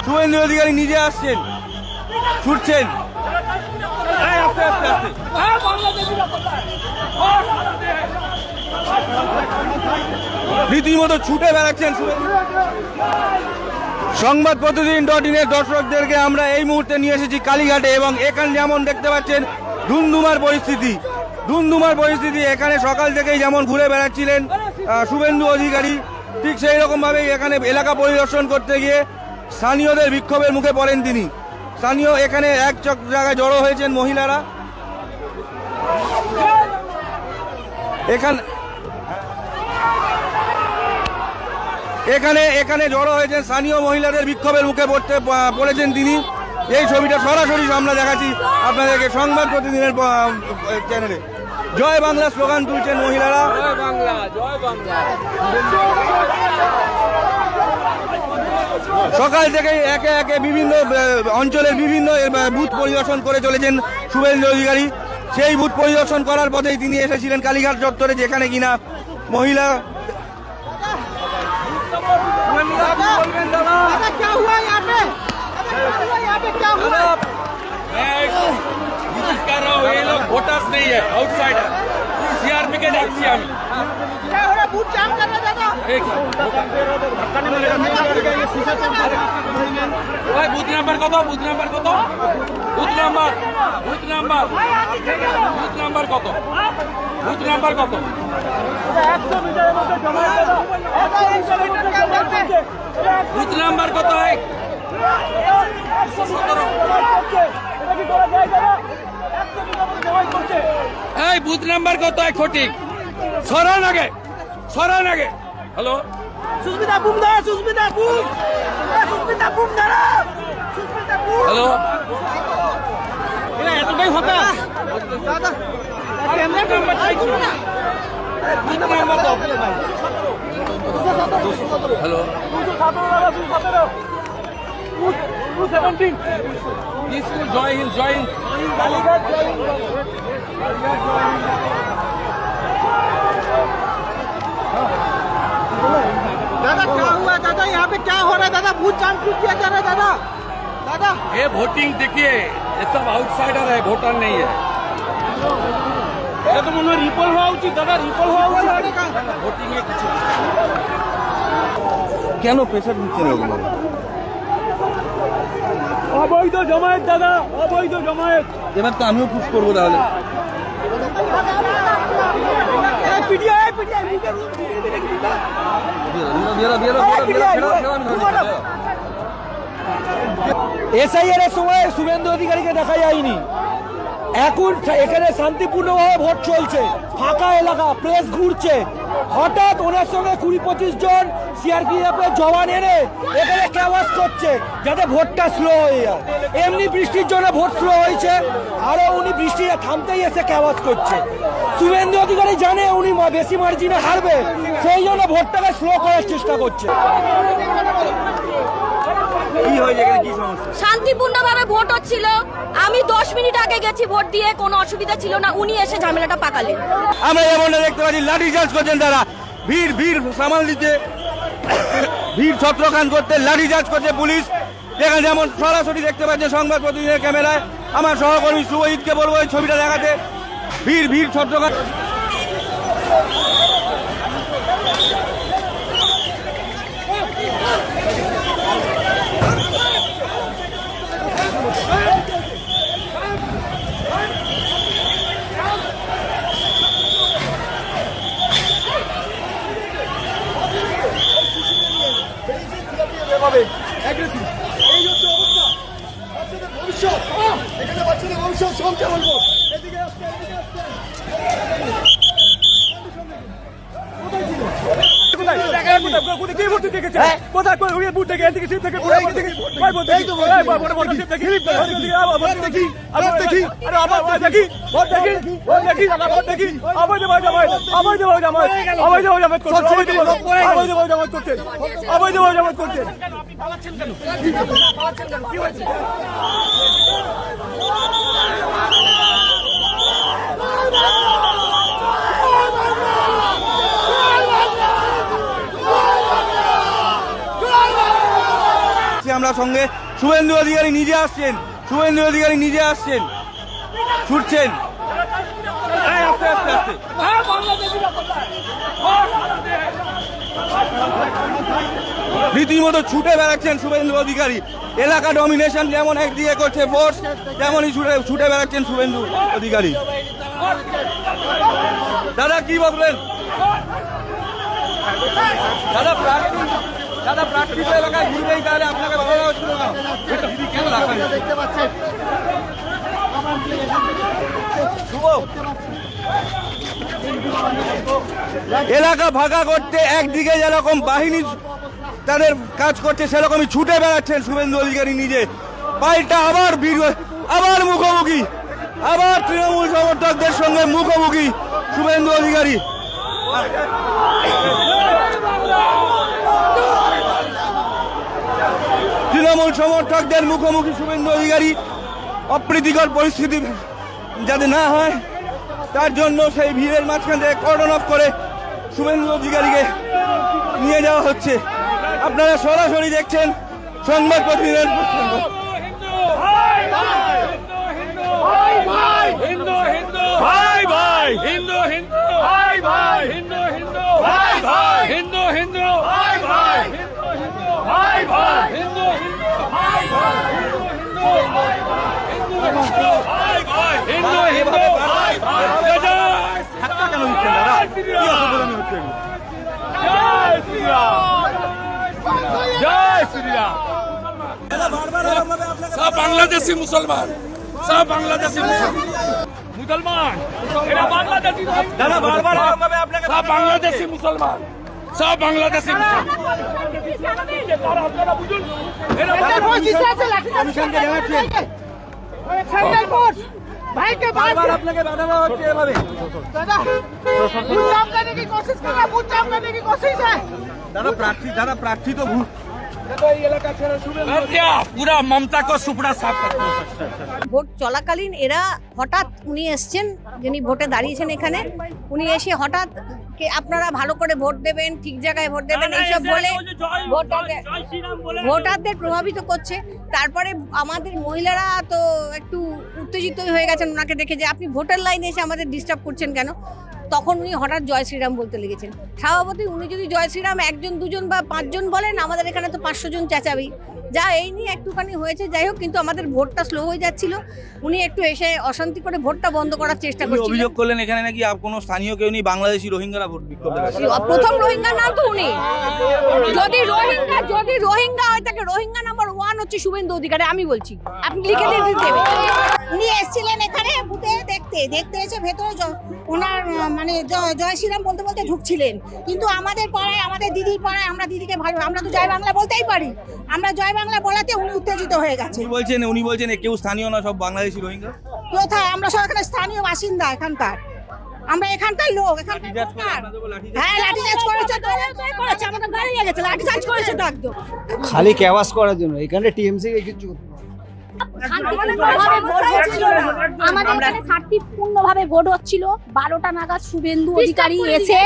শুভেন্দু অধিকারী নিজে আসছেন, ছুটছেন, আস্তে আস্তে আস্তে রীতিমতো ছুটে বেড়াচ্ছেন সংবাদ প্রতিদিন.in-এর দর্শকদেরকে আমরা এই মুহূর্তে নিয়ে এসেছি কালীঘাটে এবং এখানে যেমন দেখতে পাচ্ছেন ধুমধুমার পরিস্থিতি। এখানে সকাল থেকেই যেমন ঘুরে বেড়াচ্ছিলেন শুভেন্দু অধিকারী, ঠিক সেই রকম ভাবেই এখানে এলাকা পরিদর্শন করতে গিয়ে স্থানীয়দের বিক্ষোভের মুখে পড়েন তিনি। স্থানীয় এখানে এক জায়গায় জড়ো হয়েছেন মহিলারা, এখানে জড়ো হয়েছেন স্থানীয় মহিলাদের বিক্ষোভের মুখে পড়েছেন তিনি। এই ছবিটা সরাসরি আমরা দেখাচ্ছি আপনাদেরকে সংবাদ প্রতিদিনের চ্যানেলে। জয় বাংলা স্লোগান তুলছেন মহিলারা। জয় বাংলা, জয় বাংলা। সকাল থেকেই একে একে বিভিন্ন অঞ্চলের বিভিন্ন বুথ পরিদর্শন করে চলেছেন শুভেন্দু অধিকারী। সেই বুথ পরিদর্শন করার পথেই তিনি এসেছিলেন কালীঘাট চত্বরে, যেখানে কিনা মহিলা वोटर्स नहीं है, आउटसाइडर सीआरपी के देखছি আমি বুথ জাম করবে দাদা ওই বুথ নাম্বার কত বুথ নাম্বার কত বুথ নাম্বার কত বুথ নাম্বার কত 100 মিটারের মধ্যে জমা দাদা 100 মিটার কাম করবে বুথ নাম্বার কত হয় 117 এটা কি করা যায় দাদা 100 মিটার মধ্যে জমা করছে এই বুথ নাম্বার কত হয় সঠিক সরান আগে হ্যালো সুস্মিতা বুম দাও সুস্মিতা বুম দাও হ্যালো এটা এতটাই হতা দাদা ক্যামেরা নাম্বার চাইছি বুথ নাম্বার দাও হ্যালো 217 स्कूल जय हिंद कालीघाट जय हिंद दादा क्या हुआ दादा यहाँ पे क्या हो रहा है दादा बूथ जाम क्यों किया जा रहा है दादा ये वोटिंग देखिए ये सब आउटसाइडर है वोटर नहीं है ये तो मुझे रिपोल हुआ उचित दादा रिपोल हुआ उचित वोटिंग में कुछ কেন প্রেসার দিচ্ছেন ওগুলো? অবৈধ জমায়েত দাদা অবৈধ জমায়েত এবার তো আমিও পুশ করবো তাহলে। এসআইআর এর সময় শুভেন্দু অধিকারীকে দেখা যায়নি, এখন এখানে শান্তিপূর্ণভাবে ভোট চলছে, ফাঁকা এলাকা, প্রেস ঘুরছে, হঠাৎ ওনার সঙ্গে 20-25 জন সিআরপিএফ এর জওয়ান এনে এখানে ক্যাওয়াস করছে যাতে ভোটটা স্লো হয়ে যায়। এমনি বৃষ্টির জন্য ভোট স্লো হয়েছে, আরো উনি বৃষ্টিটা থামতেই এসে ক্যাওয়াস করছে। শুভেন্দু অধিকারী জানে উনি বেশি মার্জিনে হারবে, সেই জন্য ভোটটাকে স্লো করার চেষ্টা করছে। কি হয়েছে এখানে, কি সমস্যা? শান্তিপূর্ণভাবে ভোট হচ্ছিল, আমি 10 মিনিট আগে গেছি ভোট দিয়ে, কোনো অসুবিধা ছিল না, উনি এসে ঝামেলাটা পাকালেন। আমরা যেমনটা দেখতে পাচ্ছি লাঠি চার্জ করছেন তারা, ভিড় সামাল দিতে, ভিড় ছত্রখান করতে লাঠি চার্জ করছে পুলিশ। এখানে যেমন সরাসরি দেখতে পাচ্ছেন সংবাদ প্রতিনিধির ক্যামেরায়, আমার সহকর্মী শুভজিৎকে বলবো এই ছবিটা দেখাতে। ভিড় ছত্রখান। এই হচ্ছে অবস্থা, বাচ্চাদের ভবিষ্যৎ, এখানে বাচ্চাদের ভবিষ্যৎ সবকে বলবো এদিকে আসতে কোথায় ছিল কি ভোট দিতে গেছে কোথায় কোন ওই বুথ থেকে এদিকে সিট থেকে কোথায় ভোট থেকে কই ভোট এই তো ভোট দেখি। ভোট ভোট দেখি ভোট দেখি, ভোট দেখি। আরে আবার ভোট দেখি ভোট দেখি ভোট দেখি ভোট দেখি অবৈধ ভোট জামাত অবৈধ ভোট জামাত অবৈধ ভোট জামাত করছে অবৈধ ভোট জামাত করছে অবৈধ ভোট জামাত করছে কি হয়েছে আমরা সঙ্গে শুভেন্দু অধিকারী নিজে আসছেন, শুভেন্দু অধিকারী নিজে আসছেন, ছুটছেন। এই আস্তে আস্তে আস্তে রীতিমতো ছুটে বেড়াচ্ছেন শুভেন্দু অধিকারী। এলাকা ডমিনেশন যেমন একদিকে করছে ফোর্স, তেমনই ছুটে বেড়াচ্ছেন শুভেন্দু অধিকারী। দাদা কি বলবেন? দাদা প্রার্থী এলাকায় ঘুরবেই, তাহলে আপনাকে ভালো লাগছিল না? কেন রাখা দেখতে পাচ্ছেন এলাকা ভাগা করতে একদিকে যেরকম বাহিনী তাদের কাজ করছে, সেরকমই ছুটে বেড়াচ্ছেন শুভেন্দু অধিকারী নিজে। পাল্টা আবার আবার মুখোমুখি, আবার তৃণমূল সমর্থকদের সঙ্গে মুখোমুখি শুভেন্দু অধিকারী। তৃণমূল সমর্থকদের মুখোমুখি শুভেন্দু অধিকারী। অপ্রীতিকর পরিস্থিতি যাতে না হয় তার জন্য সেই ভিড়ের মাঝখান থেকে কর্ডন অফ করে শুভেন্দু অধিকারীকে নিয়ে যাওয়া হচ্ছে। আপনারা সরাসরি দেখছেন সংবাদ প্রতিনিধির কেন দিচ্ছেন দাদা? কি অসুবিধা হচ্ছে? सब बांग्लादेशी मुसलमान, सब बांग्लादेशी मुसलमान, एरा बांग्लादेशी দাদা বারবার এরকমভাবে আপনাকে सब बांग्लादेशी मुसलमान, सब बांग्लादेशी मुसलमान। কমিশনকে জানাচ্ছেন, বারবার আপনাকে বাধা দেওয়া হচ্ছে এভাবে। দাদা প্রার্থী তো ভুল। और क्या पूरा ममता को सुपड़ा साफ करते हैं। ভোট চলাকালীন এরা হঠাৎ উনি এসছেন, যিনি ভোটে দাঁড়িয়েছেন এখানে, উনি এসে হঠাৎ আপনারা ভালো করে ভোট দেবেন, ঠিক জায়গায় ভোট দেবেন এইসব বলে ভোটারদের প্রভাবিত করছে। তারপরে আমাদের মহিলারা তো একটু উত্তেজিত হয়ে গেছেন ওনাকে দেখে, যে আপনি ভোটার লাইনে এসে আমাদের ডিস্টার্ব করছেন কেন। তখন উনি হঠাৎ জয় শ্রীরাম বলতে লেগেছেন। স্বভাবতই উনি যদি জয় শ্রীরাম একজন দুজন বা পাঁচজন বলেন, আমাদের এখানে তো 500 জন চেঁচাবি, যা এই নিয়ে একটুখানি হয়েছে। যাই হোক, কিন্তু আমাদের ভোটটা স্লো হয়ে যাচ্ছিল, উনি একটু এসে অশান্তি করে ভোটটা বন্ধ করার চেষ্টা উনি করছিলেন। অভিযোগ করলেন এখানে নাকি কোনো স্থানীয় কেউ নেই, বাংলাদেশি রোহিঙ্গারা ভোট বিক্ষোভ দেখাচ্ছে। প্রথম রোহিঙ্গা নাম তো উনি। যদি রোহিঙ্গা হয় থাকে, রোহিঙ্গা নাম্বার 1 হচ্ছে শুভেন্দু অধিকারী, আমি বলছি, আপনি লিখে দিয়ে দেবেন। উনি এসেছিলেন এখানে বুথে দেখতে এসে ভেতরে ওনার মানে জয় শ্রীরাম বলতে বলতে ঢুকছিলেন। কিন্তু আমাদের পাড়ায়, আমাদের দিদির পাড়ায়, আমরা দিদিকে ভালো, আমরা তো জয় বাংলা বলতেই পারি, আমরা জয় বাংলা বলাতে উনি উত্তেজিত হয়ে গেছে। উনি বলছেন কেউ স্থানীয় না, সব বাংলাদেশি রোহিঙ্গা। কোথায়? আমরা সব এখানে স্থানীয় বাসিন্দা, এখানকার আমরা এখানকার লোক। হ্যাঁ, লাঠিচার্জ করেছে তো, আমাদের দাঁড়িয়ে গেছে, লাঠিচার্জ করেছে তো একদম। খালি ক্যাওয়াস করার জন্য এখানে টিএমসি কে কিছু আমাদের এখানে শান্তিপূর্ণভাবে ভোট হচ্ছিল। 12টা নাগাদ শুভেন্দু অধিকারী এসে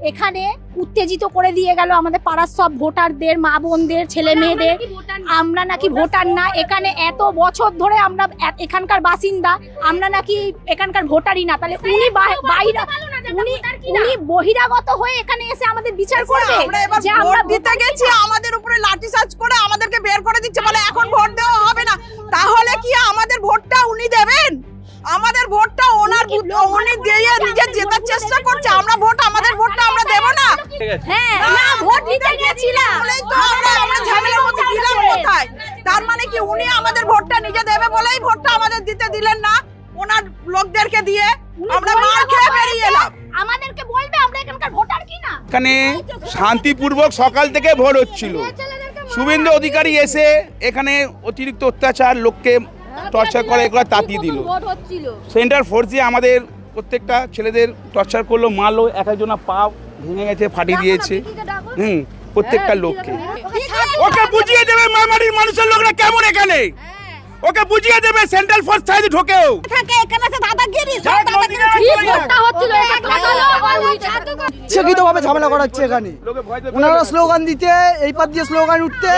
এখানে উত্তেজিত করে দিয়ে গেল আমাদের পাড়ার সব ভোটারদের, মা বোনদের, ছেলে মেয়েদের। আমরা নাকি ভোটার না, এখানে এত বছর ধরে আমরা এখানকার বাসিন্দা, আমরা নাকি এখানকার ভোটারই না। তাহলে উনি উনি বহিরাগত হয়ে এখানে এসে আমাদের বিচার করবে যে আমরা দিতে গেছি, আমাদের উপরে লাঠিচার্জ করে আমাদেরকে বের করে দিচ্ছে, বলে এখন ভোট দেওয়া হবে না। তাহলে কি আমাদের ভোটটা উনি দেবেন? আমাদের ভোটটা ওনার উনি দিয়ে নিজের জেতার চেষ্টা করছে, আমরা ভোট, আমাদের ভোটটা আমরা দেব না। হ্যাঁ, না ভোট দিতে গেছিলাম, তো আমরা ঝামেলার মধ্যে দিলাম কোথায়? তার মানে কি উনি আমাদের ভোটটা নিজে দেবে বলেই ভোটটা আমাদের দিতে দিলেন না, ওনার লোকদেরকে দিয়ে আমরা মার খেয়ে বেরিয়ে এলাম। আমাদেরকে বলবে আমরা এখানকার ভোটার কি না। এখানে শান্তিপূর্বক সকাল থেকে ভোট হচ্ছিল। শুভেন্দু অধিকারী এসে এখানে অতিরিক্ত অত্যাচার, লোককে টর্চার করে, এগুলো তাতিয়ে দিল। সেন্ট্রাল ফোর্স দিয়ে আমাদের প্রত্যেকটা ছেলেদের টর্চার করলো, মারলো, এক একজনের পা ভেঙে গেছে, ফাটিয়ে দিয়েছে। প্রত্যেকটা লোককে ওকে বুঝিয়ে দেবে মামারির মানুষের লোকরা কেমন এখানে, ওকে বুঝিয়ে দেবে সেন্ট্রাল ফোর্স সাইডে ঢোকেও থাকে এখানে সে দাদাগিরি সব দাদাগিরি ইচ্ছাকৃতভাবে ঝামেলা করাচ্ছে এখানে। ওনারা স্লোগান দিতে, এই পাত দিয়ে স্লোগান উঠতে